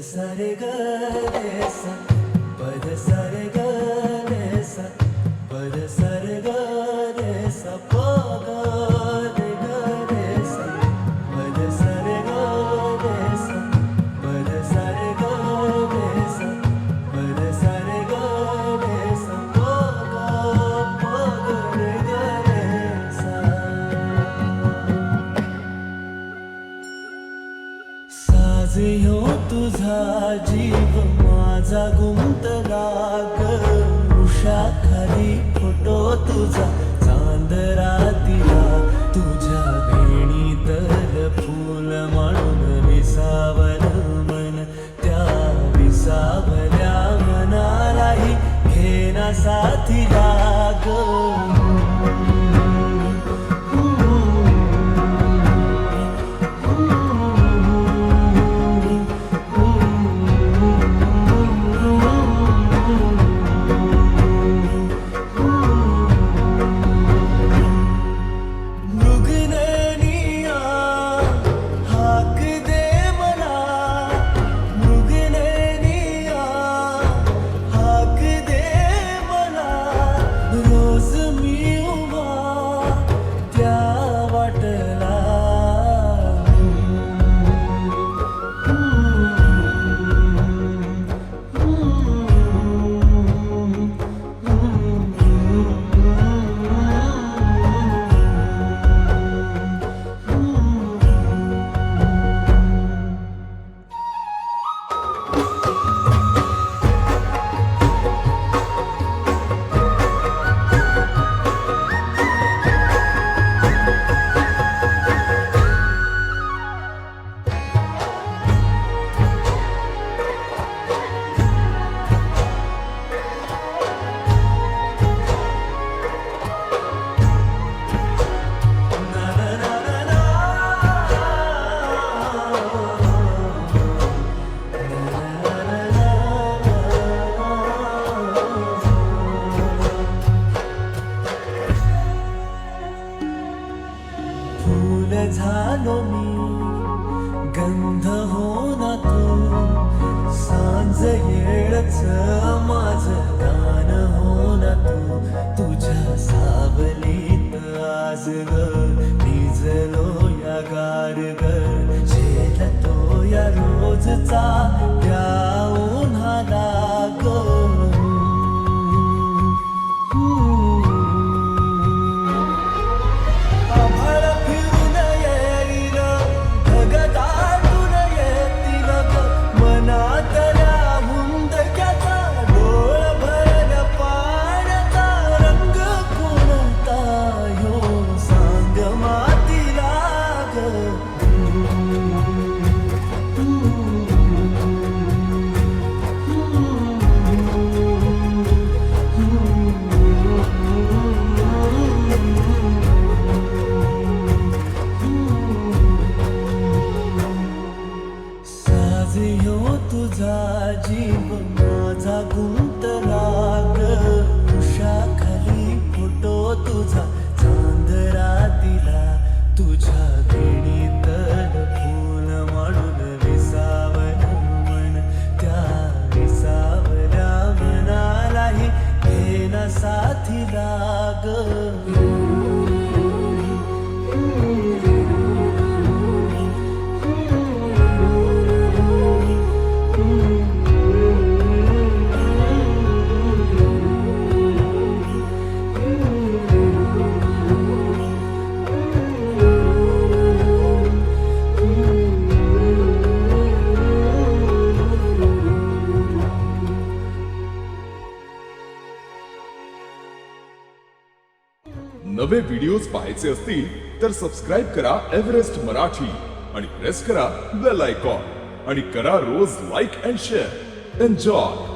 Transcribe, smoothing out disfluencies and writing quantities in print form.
सा रे ग रे सा पद सा रे ग रे सा पद सा रे ग रे सा प ग रे ग रे सा पद सा रे ग रे सा पद सा रे ग रे सा पद सा रे ग रे सा प ग रे ग रे सा साज ह्यो तुझा जीव माझा गुंतला ग उषाखाली फोटो तुझा चांदरातीला तुझ्या वेणीतर फूल म्हणून विसावलं मन त्या विसावल्या मनालाही घेना साथीला ग फूल झालो मी गंध हो ना तू सांज येळच माझं गान हो ना तू तुझ्या सावलीत आज ग निजलो या गार ग झेलतो या रोजचा त्या उन्हाला ग तुझा जीव माझा गुंतला ग उषाखाली फोटो तुझा चांदरातीला तुझ्या वेणीतर फूल म्हणून विसावलं मन त्या विसावल्या मनालाही घेना साथीला ग नवे व्हिडिओज पाहायचे असतील तर सबस्क्राईब करा एव्हरेस्ट मराठी आणि प्रेस करा बेल आयकॉन आणि करा रोज लाईक अँड शेअर. एन्जॉय.